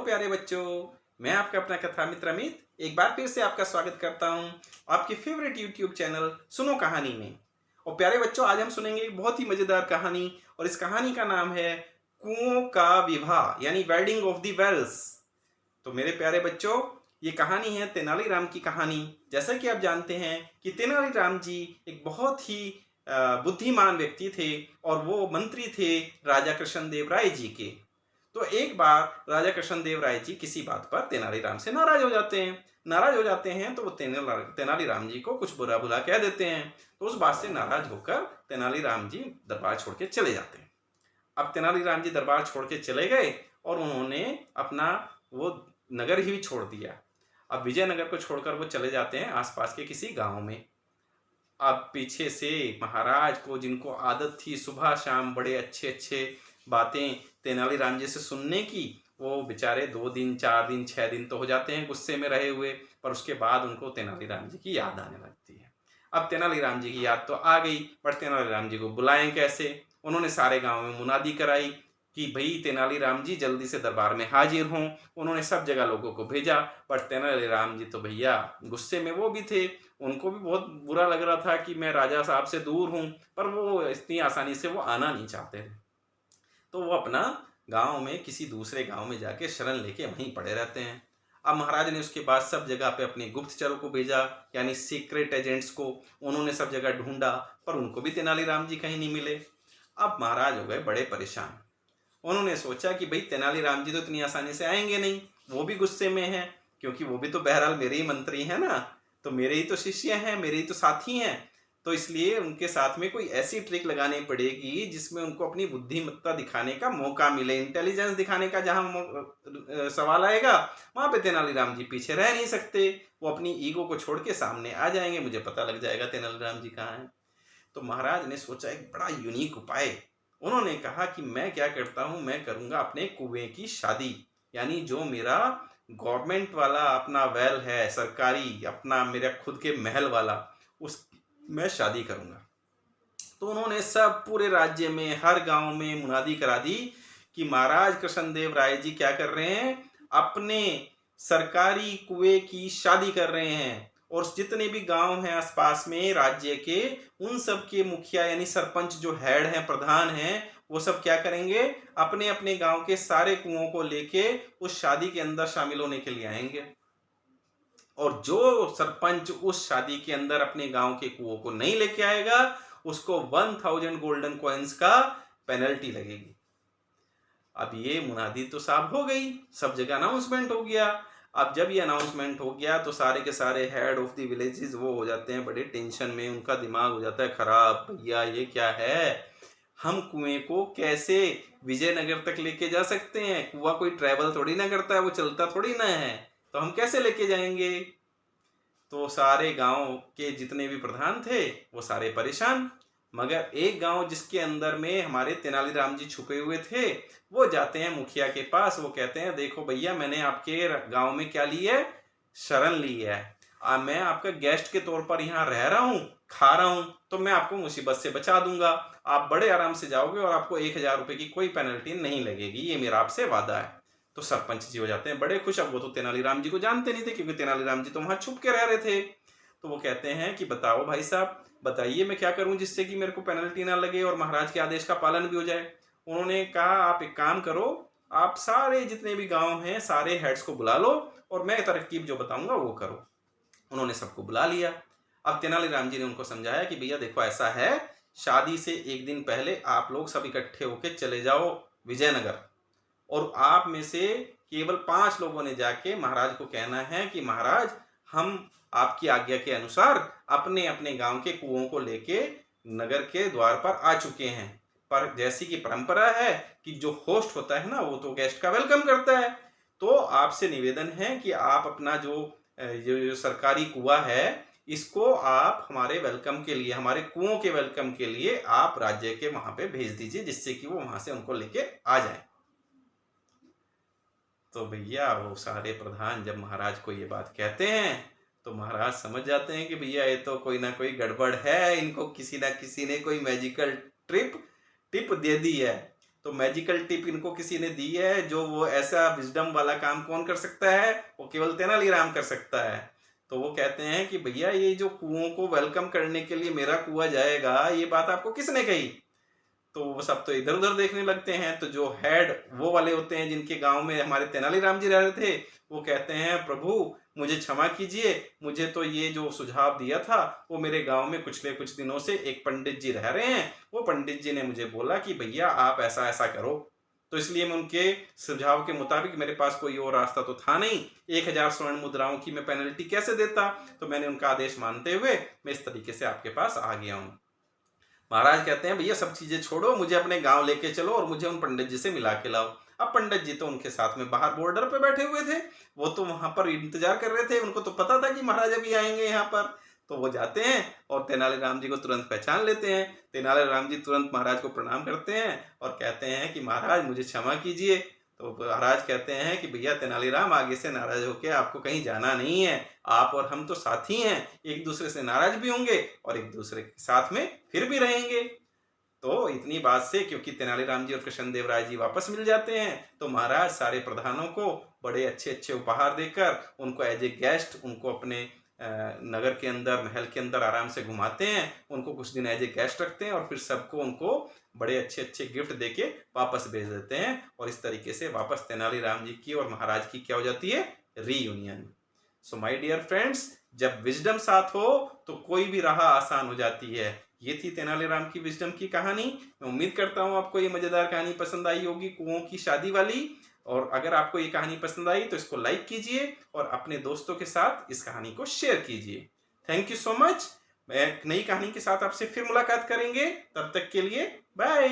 प्यारे बच्चों, मैं आपका अपना कथा मित्र अमित एक बार फिर से आपका स्वागत करता हूं आपके फेवरेट यूट्यूब चैनल सुनो कहानी में। और प्यारे बच्चों, आज हम सुनेंगे एक बहुत ही मजेदार कहानी और इस कहानी का नाम है कुओं का विवाह यानी वेडिंग ऑफ द वेल्स। तो मेरे प्यारे बच्चों, ये कहानी है तेनालीराम की कहानी। जैसा कि आप जानते हैं कि तेनालीराम जी एक बहुत ही बुद्धिमान व्यक्ति थे और वो मंत्री थे राजा कृष्णदेव राय जी के। तो एक बार राजा कृष्णदेव राय जी किसी बात पर तेनालीराम से नाराज हो जाते हैं तो वो तेनालीराम जी को कुछ बुरा भला कह देते हैं। तो उस बात से नाराज होकर तेनालीराम जी दरबार छोड़ के चले जाते हैं। अब तेनालीराम जी दरबार छोड़ के चले गए और उन्होंने अपना वो नगर ही छोड़ दिया। अब विजयनगर को छोड़कर वो चले जाते हैं आसपास के किसी गांव में। अब पीछे से महाराज को, जिनको आदत थी सुबह शाम बड़े अच्छे अच्छे बातें तेनालीराम जी से सुनने की, वो बेचारे 2 दिन 4 दिन 6 दिन तो हो जाते हैं गुस्से में रहे हुए, पर उसके बाद उनको तेनालीराम जी की याद आने लगती है। अब तेनालीराम जी की याद तो आ गई, पर तेनालीराम जी को बुलाएं कैसे। उन्होंने सारे गांव में मुनादी कराई कि भाई तेनालीराम जी जल्दी से दरबार में हाजिर हों। उन्होंने सब जगह लोगों को भेजा, पर तेनालीराम जी तो भैया गुस्से में वो भी थे। उनको भी बहुत बुरा लग रहा था कि मैं राजा साहब से दूर हूँ, पर वो इतनी आसानी से वो आना नहीं चाहते थे। तो वो अपना गांव में किसी दूसरे गांव में जाके शरण लेके वहीं पड़े रहते हैं। अब महाराज ने उसके बाद सब जगह पे अपने गुप्तचरों को भेजा, यानी सीक्रेट एजेंट्स को। उन्होंने सब जगह ढूंढा, पर उनको भी तेनालीराम जी कहीं नहीं मिले। अब महाराज हो गए बड़े परेशान। उन्होंने सोचा कि भाई तेनालीराम जी तो इतनी आसानी से आएंगे नहीं, वो भी गुस्से में हैं, क्योंकि वो भी तो बहरहाल मेरे ही मंत्री हैं ना, तो मेरे ही तो शिष्य हैं, मेरे ही तो साथी हैं। तो इसलिए उनके साथ में कोई ऐसी ट्रिक लगानी पड़ेगी जिसमें उनको अपनी बुद्धिमत्ता दिखाने का मौका मिले, इंटेलिजेंस दिखाने का जहां सवाल आएगा वहां पे तेनालीराम जी पीछे रह नहीं सकते। वो अपनी ईगो को छोड़ के सामने आ जाएंगे, मुझे पता लग जाएगा तेनालीराम जी कहाँ हैं। तो महाराज ने सोचा एक बड़ा यूनिक उपाय। उन्होंने कहा कि मैं क्या करता हूं, मैं करूंगा अपने कुएं की शादी, यानी जो मेरा गवर्नमेंट वाला अपना वेल है, सरकारी अपना मेरा खुद के महल वाला, उस मैं शादी करूंगा। तो उन्होंने सब पूरे राज्य में हर गांव में मुनादी करा दी कि महाराज कृष्णदेव राय जी क्या कर रहे हैं, अपने सरकारी कुएं की शादी कर रहे हैं। और जितने भी गांव हैं आसपास में राज्य के, उन सब के मुखिया यानी सरपंच जो हेड हैं, प्रधान हैं, वो सब क्या करेंगे, अपने अपने गांव के सारे कुओं को लेके उस शादी के अंदर शामिल होने के लिए आएंगे। और जो सरपंच उस शादी के अंदर अपने गांव के कुओं को नहीं लेके आएगा, उसको 1000 गोल्डन कॉइन्स का पेनल्टी लगेगी। अब ये मुनादी तो साफ हो गई, सब जगह अनाउंसमेंट हो गया। अब जब ये अनाउंसमेंट हो गया तो सारे के सारे हेड ऑफ द विलेजेस वो हो जाते हैं बड़े टेंशन में, उनका दिमाग हो जाता है खराब, भैया ये क्या है, हम कुएं को कैसे विजयनगर तक लेके जा सकते हैं, कुआं कोई ट्रैवल थोड़ी ना करता है, वो चलता थोड़ी ना है, तो हम कैसे लेके जाएंगे। तो सारे गांव के जितने भी प्रधान थे वो सारे परेशान, मगर एक गांव जिसके अंदर में हमारे तेनालीराम जी छुपे हुए थे, वो जाते हैं मुखिया के पास। वो कहते हैं देखो भैया, मैंने आपके गांव में क्या ली है, शरण ली है। मैं आपका गेस्ट के तौर पर यहाँ रह रहा हूँ, खा रहा हूँ, तो मैं आपको मुसीबत से बचा दूंगा। आप बड़े आराम से जाओगे और आपको 1000 रुपए की कोई पेनल्टी नहीं लगेगी, ये मेरा आपसे वादा है। तो सरपंच जी हो जाते हैं बड़े खुश। अब वो तो तेनालीराम जी को जानते नहीं थे, क्योंकि तेनालीराम जी तो वहां छुप के रह रहे थे। तो वो कहते हैं कि बताओ भाई साहब, बताइए मैं क्या करूं जिससे कि मेरे को पेनल्टी ना लगे और महाराज के आदेश का पालन भी हो जाए। उन्होंने कहा आप एक काम करो, आप सारे जितने भी गांव हैं सारे हेड्स को बुला लो और मैं तरकीब जो बताऊंगा वो करो। उन्होंने सबको बुला लिया। अब तेनालीराम जी ने उनको समझाया कि भैया देखो ऐसा है, शादी से एक दिन पहले आप लोग सब इकट्ठे होके चले जाओ विजयनगर, और आप में से केवल 5 लोगों ने जाके महाराज को कहना है कि महाराज, हम आपकी आज्ञा के अनुसार अपने अपने गांव के कुओं को लेके नगर के द्वार पर आ चुके हैं। पर जैसी की परंपरा है कि जो होस्ट होता है ना, वो तो गेस्ट का वेलकम करता है। तो आपसे निवेदन है कि आप अपना जो सरकारी कुआं है, इसको आप हमारे वेलकम के लिए, हमारे कुओं के वेलकम के लिए आप राज्य के वहां पे भेज दीजिए, जिससे कि वो वहां से उनको लेके आ जाए। तो भैया वो सारे प्रधान जब महाराज को ये बात कहते हैं तो महाराज समझ जाते हैं कि भैया ये तो कोई ना कोई गड़बड़ है, इनको किसी ना किसी ने कोई मैजिकल टिप दे दी है। तो मैजिकल टिप इनको किसी ने दी है, जो वो ऐसा विजडम वाला काम कौन कर सकता है, वो केवल तेनालीराम कर सकता है। तो वो कहते हैं कि भैया ये जो कुओं को वेलकम करने के लिए मेरा कुआं जाएगा, ये बात आपको किसने कही। तो वो सब तो इधर उधर देखने लगते हैं। तो जो हेड वो वाले होते हैं जिनके गांव में हमारे तेनालीराम जी रह रहे थे, वो कहते हैं प्रभु मुझे क्षमा कीजिए, मुझे तो ये जो सुझाव दिया था वो मेरे गांव में पिछले कुछ दिनों से एक पंडित जी रह रहे हैं, वो पंडित जी ने मुझे बोला कि भैया आप ऐसा ऐसा करो। तो इसलिए मैं उनके सुझाव के मुताबिक, मेरे पास कोई और रास्ता तो था नहीं, 1000 स्वर्ण मुद्राओं की मैं पेनल्टी कैसे देता, तो मैंने उनका आदेश मानते हुए मैं इस तरीके से आपके पास आ गया हूँ। महाराज कहते हैं भैया सब चीजें छोड़ो, मुझे अपने गांव लेके चलो और मुझे उन पंडित जी से मिला के लाओ। अब पंडित जी तो उनके साथ में बाहर बॉर्डर पे बैठे हुए थे, वो तो वहां पर इंतजार कर रहे थे, उनको तो पता था कि महाराज अभी आएंगे यहाँ पर। तो वो जाते हैं और तेनालीराम जी को तुरंत पहचान लेते हैं। तेनालीराम जी तुरंत महाराज को प्रणाम करते हैं और कहते हैं कि महाराज मुझे क्षमा कीजिए। तो महाराज कहते हैं कि भैया तेनालीराम आगे से नाराज होके आपको कहीं जाना नहीं है, आप और हम तो साथी हैं, एक दूसरे से नाराज भी होंगे और एक दूसरे के साथ में फिर भी रहेंगे। तो इतनी बात से क्योंकि तेनालीराम जी और कृष्णदेव राय जी वापस मिल जाते हैं, तो महाराज सारे प्रधानों को बड़े अच्छे अच्छे उपहार देकर उनको एज ए गेस्ट, उनको अपने नगर के अंदर, महल के अंदर आराम से घुमाते हैं, उनको कुछ दिन एज ए गेस्ट रखते हैं और फिर सबको उनको बड़े अच्छे अच्छे गिफ्ट देके वापस भेज देते हैं। और इस तरीके से वापस तेनालीराम जी की और महाराज की क्या हो जाती है, reunion. So my dear friends, जब विजडम साथ हो तो कोई भी राह आसान हो जाती है। ये थी तेनालीराम की विजडम की कहानी। मैं उम्मीद करता हूँ आपको ये मजेदार कहानी पसंद आई होगी, कुओं की शादी वाली। और अगर आपको ये कहानी पसंद आई तो इसको लाइक कीजिए और अपने दोस्तों के साथ इस कहानी को शेयर कीजिए। Thank you so much. मैं एक नई कहानी के साथ आपसे फिर मुलाकात करेंगे, तब तक के लिए बाय।